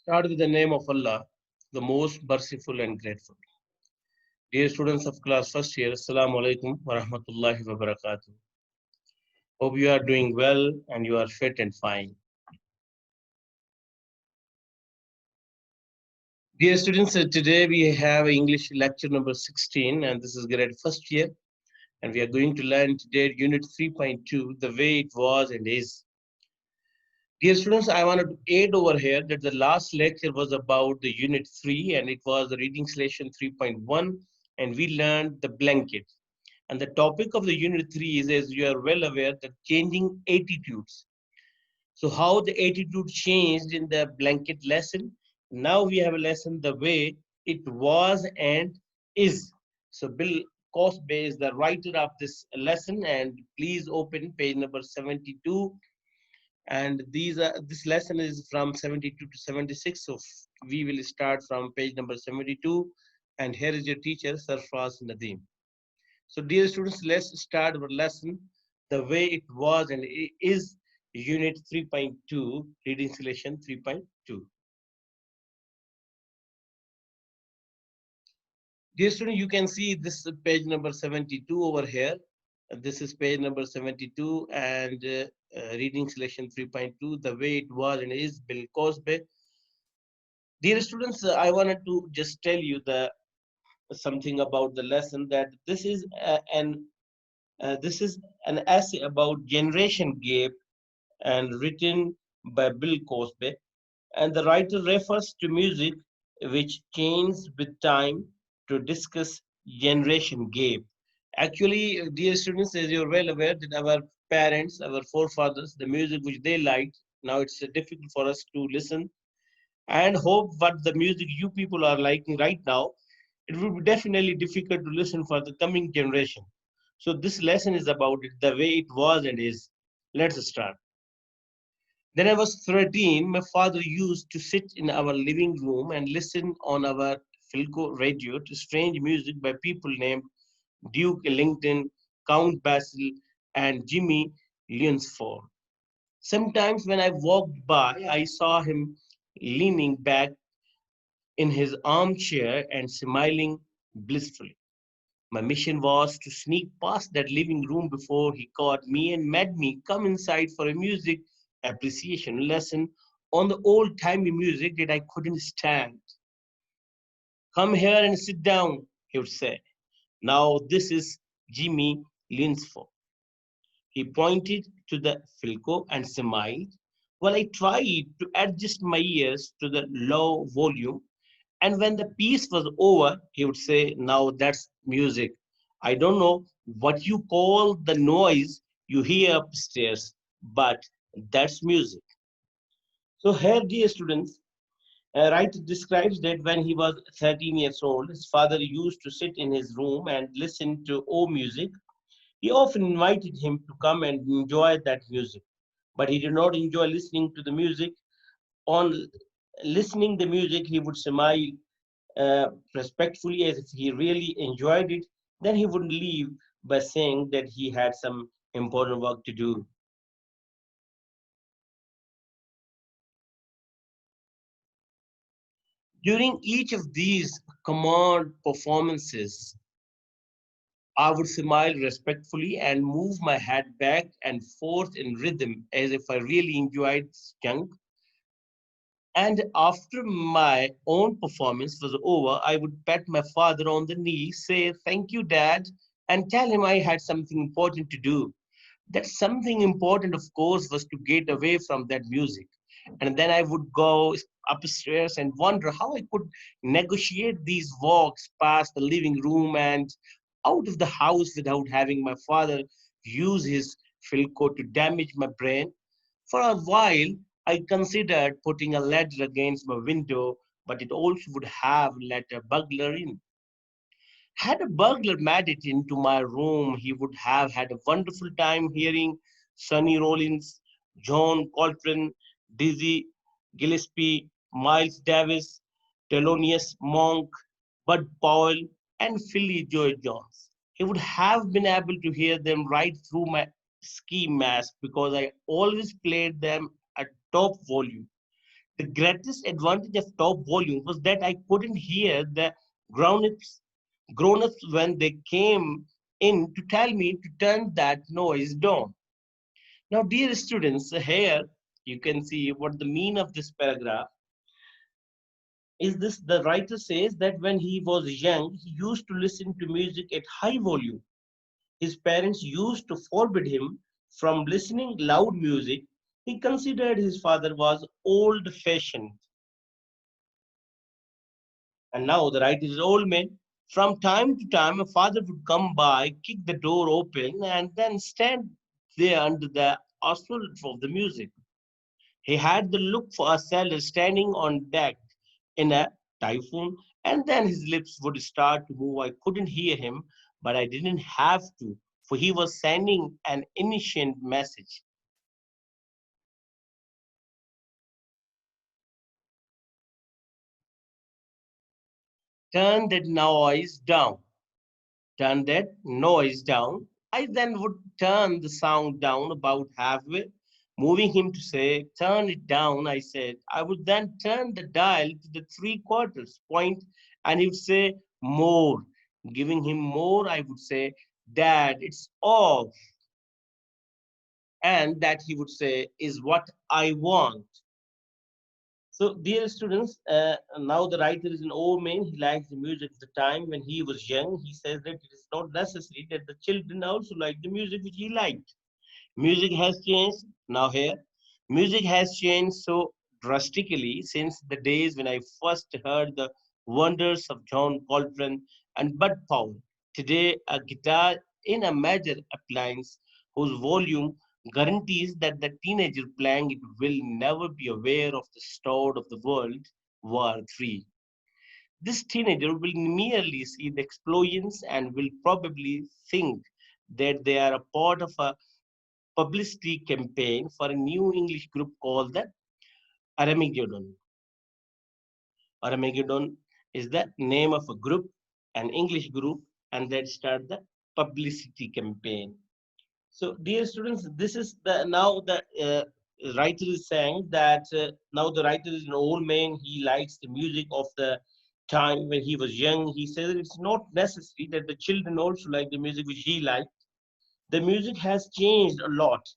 Start with the name of Allah, the most merciful and grateful. Dear students of class first year, Assalamu alaikum wa rahmatullahi wa barakatuh. Hope you are doing well and you are fit and fine. Dear students, today we have English lecture number 16 and this is grade first year and we are going to learn today unit 3.2, the way it was and is. Dear students, I wanted to add over here that the last lecture was about the unit 3 and it was the reading session 3.1 and we learned the blanket. And the topic of the unit 3 is, as you are well aware, that changing attitudes. So how the attitude changed in the blanket lesson. Now we have a lesson the way it was and is. So Bill Cosby is the writer of this lesson and please open page number 72 and this lesson is from 72 to 76, so we will start from page number 72 and here is your teacher Sarfraz Nadeem. So dear students, let's start our lesson the way it was and it is unit 3.2 reading selection 3.2. Dear student, you can see this page number 72 over here. This is page number 72 and reading selection 3.2, the way it was and is, Bill Cosby. Dear students, I wanted to just tell you the something about the lesson that this is an essay about generation gap and written by Bill Cosby, and the writer refers to music which changes with time to discuss generation gap. Actually, dear students, as you're well aware that our parents, our forefathers, the music which they liked, now it's difficult for us to listen and hope what the music you people are liking right now, it will be definitely difficult to listen for the coming generation. So this lesson is about it, the way it was and is. Let's start. When I was 13, my father used to sit in our living room and listen on our Philco radio to strange music by people named Duke Ellington, Count Basil, and Jimmy Lunsford. Sometimes when I walked by, I saw him leaning back in his armchair and smiling blissfully. My mission was to sneak past that living room before he caught me and made me come inside for a music appreciation lesson on the old timey music that I couldn't stand. Come here and sit down, he would say. Now this is Jimmy Linsford. He pointed to the Philco and smiled while I tried to adjust my ears to the low volume. And when the piece was over, he would say, now that's music. I don't know what you call the noise you hear upstairs, but that's music. So here, dear students, Wright describes that when he was 13 years old, his father used to sit in his room and listen to music. He often invited him to come and enjoy that music, but he did not enjoy listening to the music. On listening the music, he would smile respectfully as if he really enjoyed it. Then he would leave by saying that he had some important work to do. During each of these command performances, I would smile respectfully and move my head back and forth in rhythm as if I really enjoyed this chunk. And after my own performance was over, I would pat my father on the knee, say, "Thank you, Dad," and tell him I had something important to do. That something important, of course, was to get away from that music. And then I would go upstairs and wonder how I could negotiate these walks past the living room and out of the house without having my father use his Philco to damage my brain. For a while, I considered putting a ladder against my window, but it also would have let a burglar in. Had a burglar made it into my room, he would have had a wonderful time hearing Sonny Rollins, John Coltrane, Dizzy Gillespie, Miles Davis, Thelonious Monk, Bud Powell, and Philly Joy Jones. He would have been able to hear them right through my ski mask because I always played them at top volume. The greatest advantage of top volume was that I couldn't hear the grown-ups, grown-ups when they came in to tell me to turn that noise down. Now, dear students, here you can see what the mean of this paragraph is. This the writer says that when he was young, he used to listen to music at high volume. His parents used to forbid him from listening loud music. He considered his father was old-fashioned. And now the writer is an old man. From time to time, a father would come by, kick the door open, and then stand there under the assault of the music. He had the look for a sailor standing on deck in a typhoon, and then his lips would start to move. I couldn't hear him, but I didn't have to, for he was sending an ancient message. Turn that noise down. Turn that noise down. I then would turn the sound down about halfway, moving him to say, turn it down. I said, I would then turn the dial to the three quarters point, and he would say, more. Giving him more, I would say, Dad, it's off. And that he would say, is what I want. So, dear students, now the writer is an old man. He likes the music of the time when he was young. He says that it is not necessary that the children also like the music which he liked. Music has changed now here. Music has changed so drastically since the days when I first heard the wonders of John Coltrane and Bud Powell. Today, a guitar in a major appliance whose volume guarantees that the teenager playing it will never be aware of the start of the World War III. This teenager will merely see the explosions and will probably think that they are a part of a publicity campaign for a new English group called the Armageddon. Armageddon is the name of a group, an English group, and that start the publicity campaign. So, dear students, this is the now the writer is saying that now the writer is an old man. He likes the music of the time when he was young. He says it's not necessary that the children also like the music which he liked. The music has changed a lot.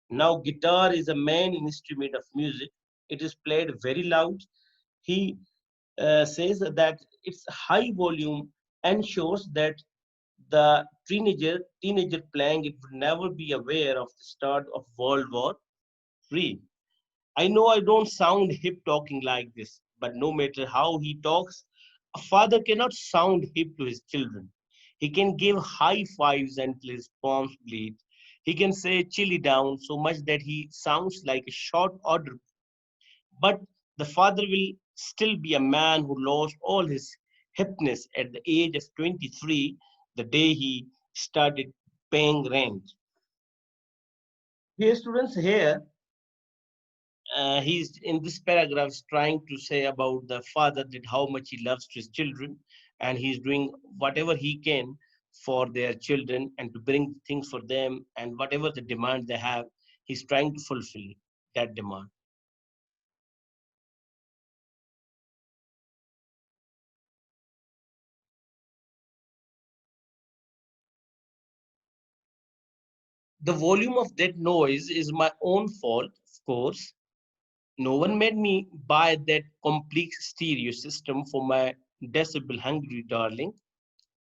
Now, guitar is a main instrument of music. It is played very loud. He says that its high volume ensures that the teenager playing it would never be aware of the start of World War III. I know I don't sound hip talking like this, but no matter how he talks, a father cannot sound hip to his children. He can give high fives until his palms bleed. He can say chilly down so much that he sounds like a short order. But the father will still be a man who lost all his hipness at the age of 23, the day he started paying rent. Dear students, here he's in this paragraph trying to say about the father that how much he loves his children and he's doing whatever he can for their children and to bring things for them and whatever the demand they have, he's trying to fulfill that demand. The volume of that noise is my own fault, of course. No one made me buy that complex stereo system for my decibel hungry darling.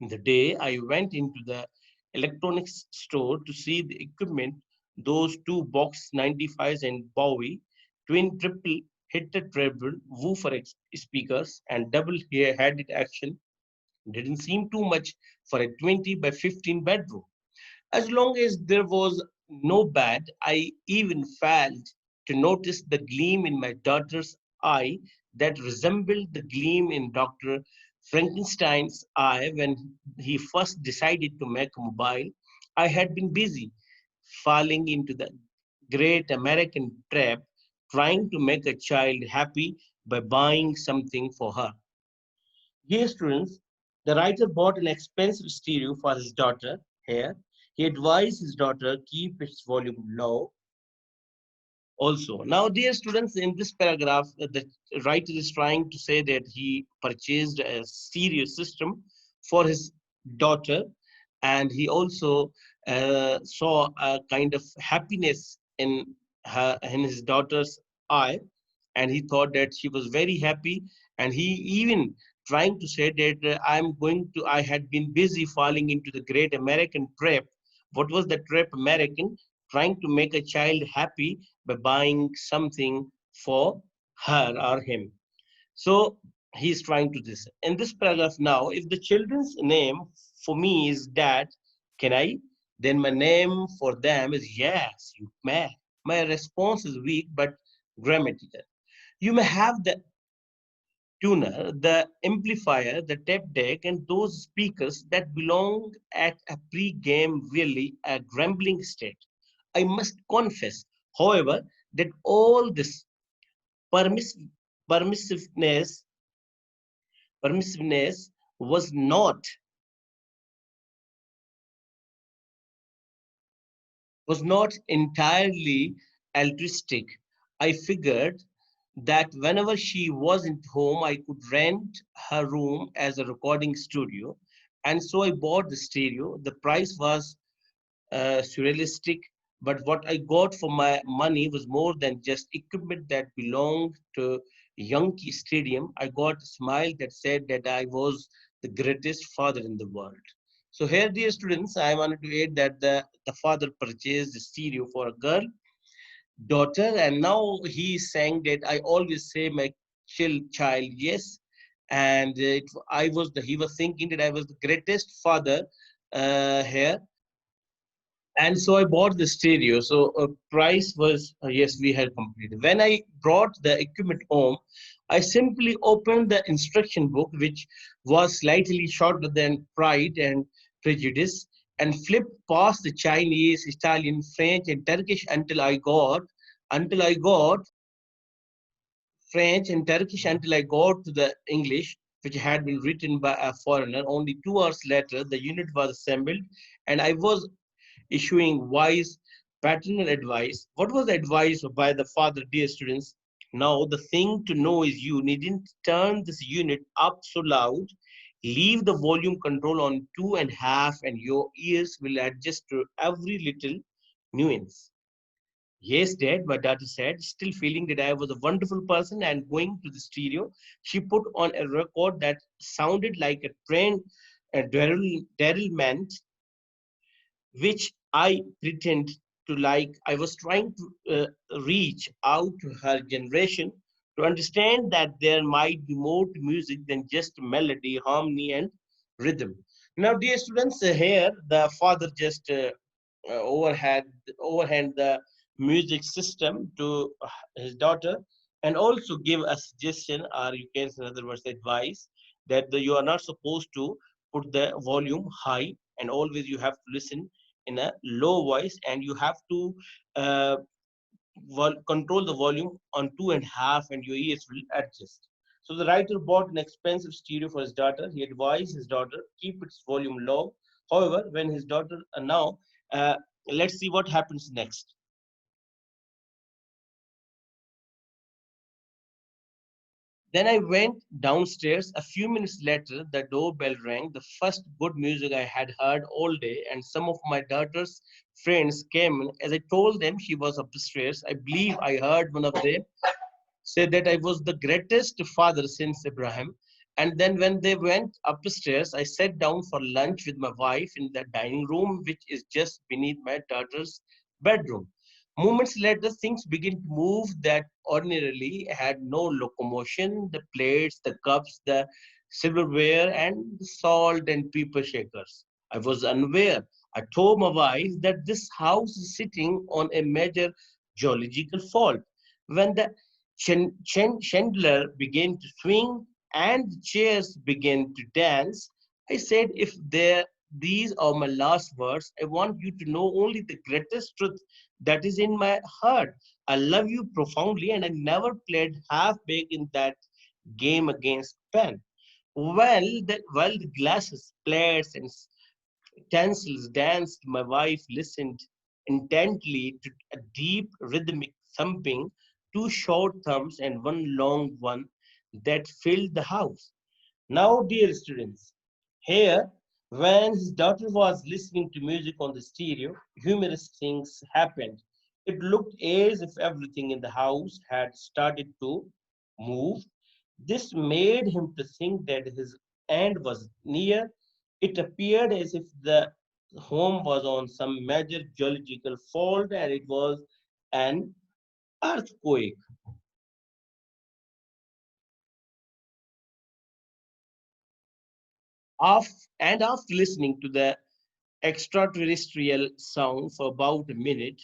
The day I went into the electronics store to see the equipment, those two Box 95s and Bowie twin triple headed treble woofer speakers and double headed action didn't seem too much for a 20 by 15 bedroom. As long as there was no bed, I even failed to notice the gleam in my daughter's eye that resembled the gleam in Dr. Frankenstein's eye when he first decided to make a mobile. I had been busy falling into the great American trap, trying to make a child happy by buying something for her. Dear students, the writer bought an expensive stereo for his daughter here. He advised his daughter keep its volume low also. Now, dear students, in this paragraph, the writer is trying to say that he purchased a stereo system for his daughter, and he also saw a kind of happiness in his daughter's eye, and he thought that she was very happy, and he even trying to say that I had been busy falling into the great American trap. What was the trap? American trying to make a child happy by buying something for her or him. So he's trying to this. In this paragraph now, if the children's name for me is dad, can I? Then my name for them is yes, you may. My response is weak but grammatical. You may have the tuner, the amplifier, the tape deck, and those speakers that belong at a pre-game really a grumbling state. I must confess, however, that all this permiss- permissiveness permissiveness was not entirely altruistic. I figured that whenever she wasn't home, I could rent her room as a recording studio. And so I bought the stereo. The price was surrealistic, but what I got for my money was more than just equipment that belonged to Yankee Stadium. I got a smile that said that I was the greatest father in the world. So here, dear students, I wanted to add that the father purchased the stereo for a girl, daughter, and now he is saying that I always say my child yes, and he was thinking that I was the greatest father here, and so I bought the stereo. So price was yes, we had completed. When I brought the equipment home, I simply opened the instruction book, which was slightly shorter than Pride and Prejudice, and flipped past the Chinese, Italian, French, and Turkish until I got French and Turkish until I got to the English, which had been written by a foreigner. Only 2 hours later, the unit was assembled, and I was issuing wise paternal advice. What was the advice by the father, dear students? Now, the thing to know is you needn't turn this unit up so loud. Leave the volume control on 2.5, and your ears will adjust to every little nuance. Yes, Dad, my daughter said, still feeling that I was a wonderful person and going to the stereo. She put on a record that sounded like a trained derailment, which I pretend to like. I was trying to reach out to her generation to understand that there might be more to music than just melody, harmony, and rhythm. Now, dear students, here the father just overhand the music system to his daughter, and also give a suggestion, or you can say, in other words, advice that you are not supposed to put the volume high, and always you have to listen in a low voice, and you have to uh, control the volume on 2.5, and your ears will adjust. So the writer bought an expensive stereo for his daughter. He advised his daughter keep its volume low. However, when his daughter now, uh, let's see what happens next. Then I went downstairs. A few minutes later, the doorbell rang, the first good music I had heard all day, and some of my daughter's friends came in. As I told them she was upstairs, I believe I heard one of them said that I was the greatest father since Abraham. And then when they went upstairs, I sat down for lunch with my wife in the dining room, which is just beneath my daughter's bedroom. Moments later, things began to move that ordinarily had no locomotion. The plates, the cups, the silverware, and the salt and pepper shakers. I was unaware. I told my wife that this house is sitting on a major geological fault. When the chandelier began to swing and the chairs began to dance, I said, if these are my last words, I want you to know only the greatest truth that is in my heart. I love you profoundly, and I never played half baked in that game against pen. While the glasses, plates, and utensils danced, my wife listened intently to a deep rhythmic thumping, two short thumps, and one long one that filled the house. Now, dear students, here, when his daughter was listening to music on the stereo, humorous things happened. It looked as if everything in the house had started to move. This made him to think that his end was near. It appeared as if the home was on some major geological fault and it was an earthquake. And after listening to the extraterrestrial sound for about a minute,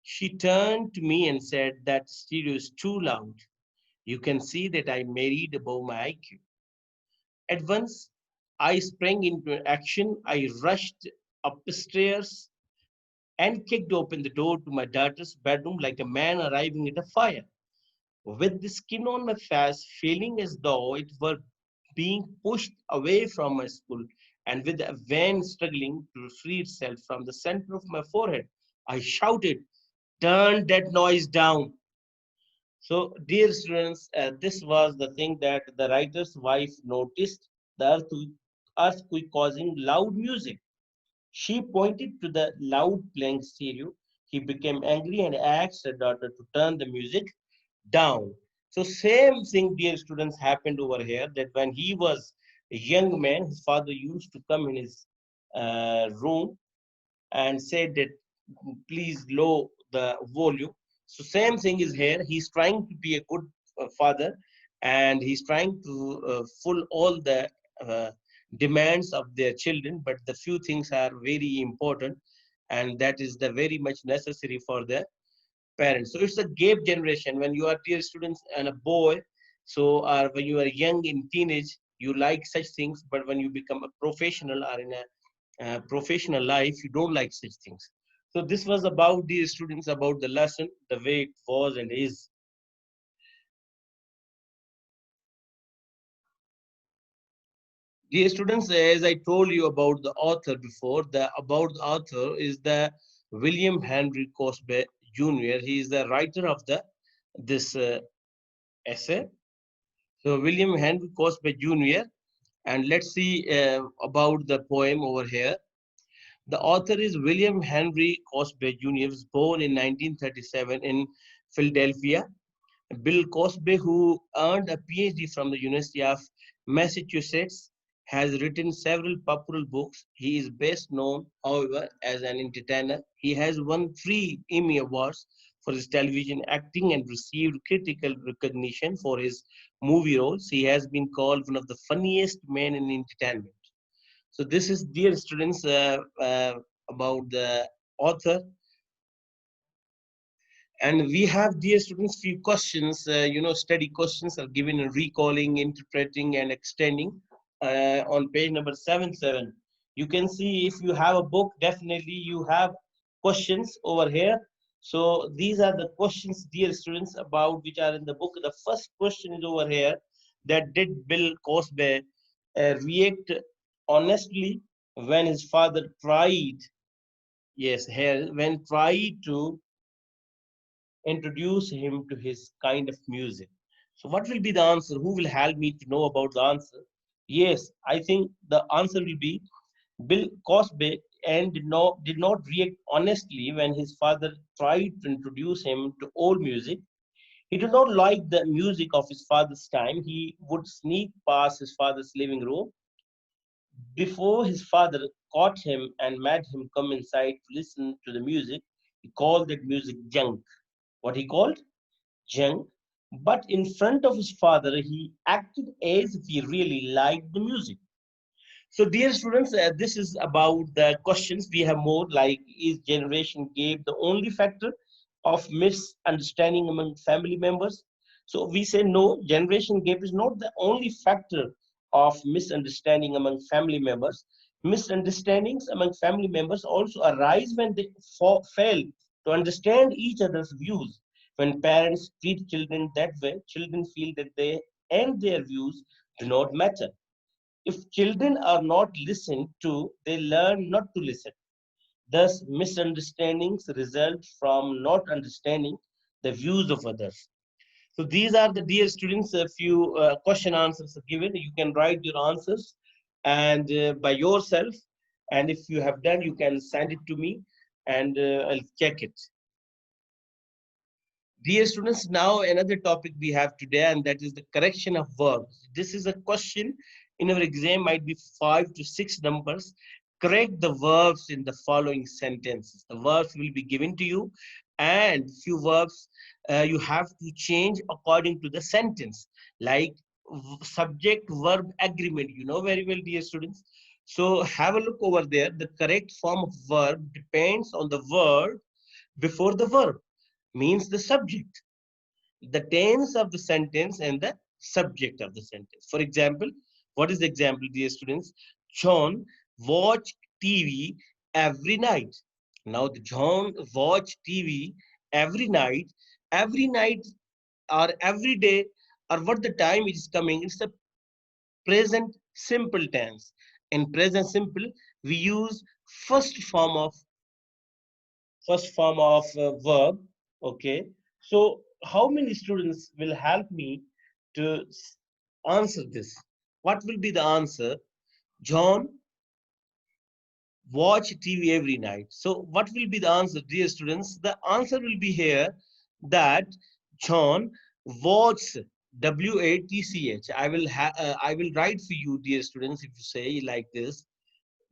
she turned to me and said, "That stereo is too loud. You can see that I married above my IQ." At once, I sprang into action. I rushed upstairs and kicked open the door to my daughter's bedroom like a man arriving at a fire. With the skin on my face, feeling as though it were being pushed away from my skull, and with a vein struggling to free itself from the center of my forehead, I shouted, "Turn that noise down." So, dear students, this was the thing that the writer's wife noticed, the earthquake causing loud music. She pointed to the loud playing stereo. He became angry and asked her daughter to turn the music down. So same thing, dear students, happened over here that when he was a young man, his father used to come in his room and said that please lower the volume. So same thing is here. He's trying to be a good father, and he's trying to full all the uh, demands of their children. But the few things are very important, and that is the very much necessary for the parents. So it's a gap generation. When you are dear students and a boy, so when you are young in teenage, you like such things, but when you become a professional or in a professional life, you don't like such things. So this was about the students, about the lesson, the way it was and is. Dear students, as I told you about the author before, the about the author is the William Henry Cosby Jr. He is the writer of the this essay. So William Henry Cosby Jr. And let's see about the poem over here. The author is William Henry Cosby Jr. was born in 1937 in Philadelphia. Bill Cosby, who earned a PhD from the University of Massachusetts, has written several popular books. He is best known, however, as an entertainer. He has won 3 Emmy Awards for his television acting and received critical recognition for his movie roles. He has been called one of the funniest men in entertainment. So this is, dear students, about the author. And we have, dear students, few questions, study questions are given in recalling, interpreting, and extending on page number 77. You can see if you have a book, definitely you have questions over here. So these are the questions, dear students, about which are in the book. The first question is over here, that did Bill Cosby react honestly when his father tried, yes, here, when tried to introduce him to his kind of music. So, what will be the answer? Who will help me to know about the answer? Yes, I think the answer will be Bill Cosby, and did not react honestly when his father tried to introduce him to old music. He did not like the music of his father's time. He would sneak past his father's living room before his father caught him and made him come inside to listen to the music. He called that music junk. What he called? Junk. But in front of his father, he acted as if he really liked the music. So, dear students, this is about the questions. We have more like, is generation gap the only factor of misunderstanding among family members? So, we say no, generation gap is not the only factor of misunderstanding among family members. Misunderstandings among family members also arise when they fail to understand each other's views. When parents treat children that way, children feel that they and their views do not matter. If children are not listened to, they learn not to listen. Thus, misunderstandings result from not understanding. the views of others. So these are the, dear students, a few question answers are given. You can write your answers and by yourself. And if you have done, you can send it to me and I'll check it. Dear students, now another topic we have today, and that is the correction of verbs. This is a question in our exam, might be 5 to 6 numbers. Correct the verbs in the following sentences. The verbs will be given to you, and few verbs you have to change according to the sentence, like subject verb agreement. You know very well, dear students. So have a look over there. The correct form of verb depends on the word before the verb, means the subject, the tense of the sentence, and the subject of the sentence. For example, what is the example, dear students? John watch TV every night. Now, the John watch TV every night or every day, or what the time is coming. It's a present simple tense. In present simple, we use first form of verb. Okay, so how many students will help me to answer this? What will be the answer? John watch TV every night. So what will be the answer, dear students? The answer will be here that John watch, watch. I will write for you, dear students, if you say like this,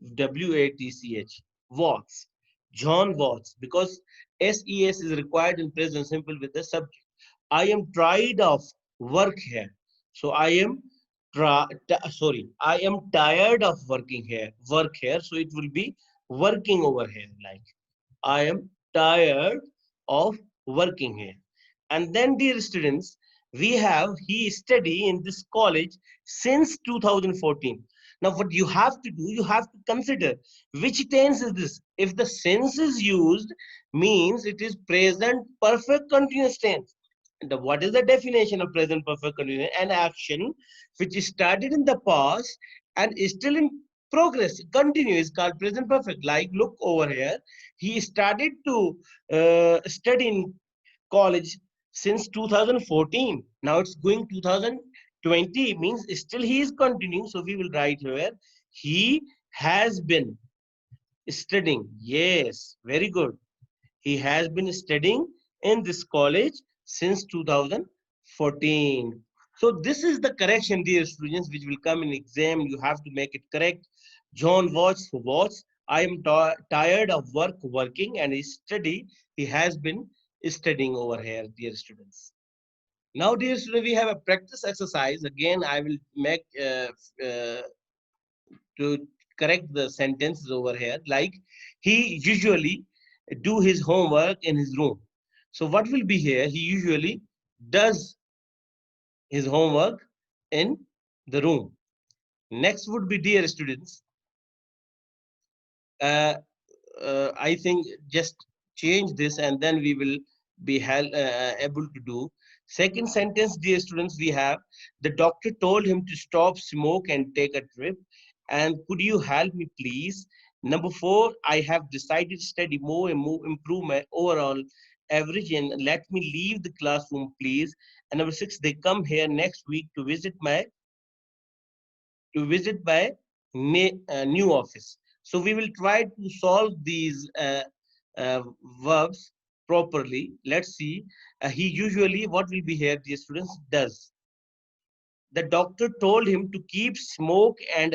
watch, walks. John walks, because SES is required in present simple with the subject. I am tired of work here. So I am tired of work here. So it will be working over here. Like, I am tired of working here. And then, dear students, we have he study in this college since 2014. Now, what you have to do, you have to consider which tense is this. If the sense is used, means it is present perfect continuous tense. What is the definition of present perfect continuous? An action which started in the past and is still in progress, continue, is called present perfect. Like, look over here, he started to study in college since 2014. Now it's going 2020, means still he is continuing. So we will write here, he has been studying. Yes, very good. He has been studying in this college since 2014. So this is the correction, dear students, which will come in exam. You have to make it correct. John watch. I am tired of working, and he study. He has been studying over here, dear students. Now, dear students, we have a practice exercise. Again, I will make to correct the sentences over here. Like, he usually do his homework in his room. So what will be here? He usually does his homework in the room. Next would be, dear students, uh, I think just change this and then we will be able to do. Second sentence, dear students, we have the doctor told him to stop smoke and take a trip. And could you help me, please? Number 4, I have decided to study more and more, improve my overall average, and let me leave the classroom, please. And number 6, they come here next week to visit my new office. So we will try to solve these uh, verbs properly. Let's see. He usually, what will be here, dear students, does. The doctor told him to keep smoke and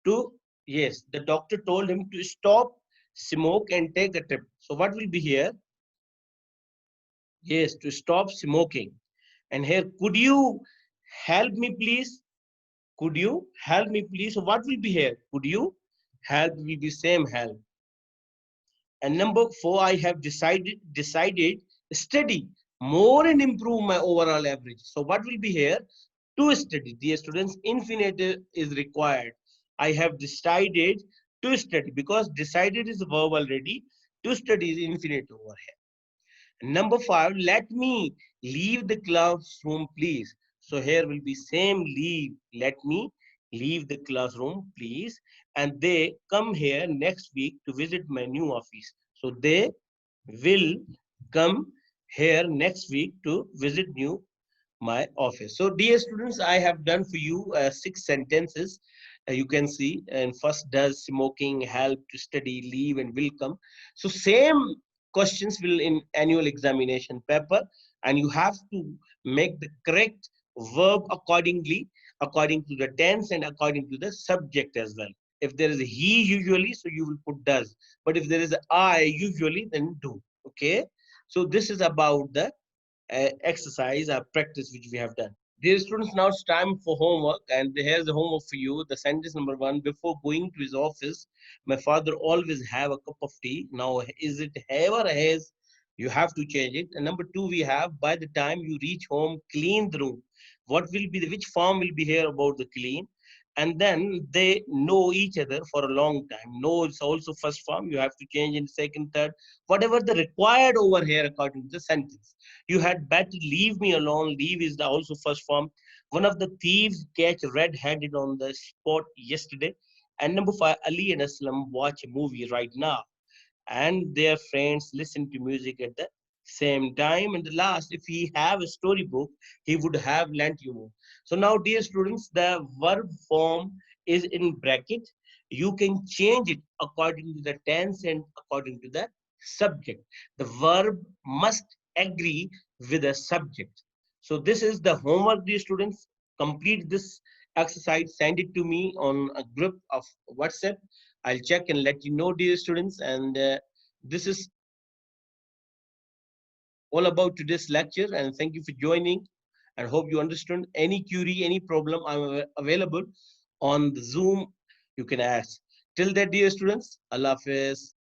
to, yes, the doctor told him to stop smoke and take a trip. So what will be here? Yes, to stop smoking. And here, could you help me, please? Could you help me, please? So what will be here? Could you help will be same help. And number 4, I have decided study more and improve my overall average. So what will be here? To study. Dear students, infinitive is required. I have decided to study, because decided is a verb already. To study is infinitive over here. Number 5, let me leave the classroom, please. So here will be same leave. Let me leave the classroom, please. And they come here next week to visit my new office. So they will come here next week to visit you my office. So, dear students, I have done for you 6 sentences. You can see, and first, does smoking help to study, leave, and will come. So, same questions will in annual examination paper, and you have to make the correct verb accordingly, according to the tense and according to the subject as well. If there is a he usually, so you will put does. But if there is a I usually, then do. Okay. So this is about the exercise or practice which we have done. Dear students, now it's time for homework, and here's the homework for you. The sentence number one: before going to his office, my father always have a cup of tea. Now, is it have or has? You have to change it. And number two, we have by the time you reach home, clean the room. What will be the which form will be here about the clean? And then they know each other for a long time. No, it's also first form. You have to change in second, third, whatever the required over here according to the sentence. You had better leave me alone. Leave is the also first form. One of the thieves catch red-handed on the spot yesterday. And number five, Ali and Aslam watch a movie right now, and their friends listen to music at the same time. And the last, if he have a storybook, he would have lent you more. So now, dear students, the verb form is in bracket. You can change it according to the tense and according to the subject. The verb must agree with the subject. So this is the homework, dear students. Complete this exercise, send it to me on a group of WhatsApp. I'll check and let you know, dear students. And this is all about today's lecture. And thank you for joining. And hope you understand. Any query, any problem, I'm available on the Zoom. You can ask. Till that, dear students, Allah Hafiz.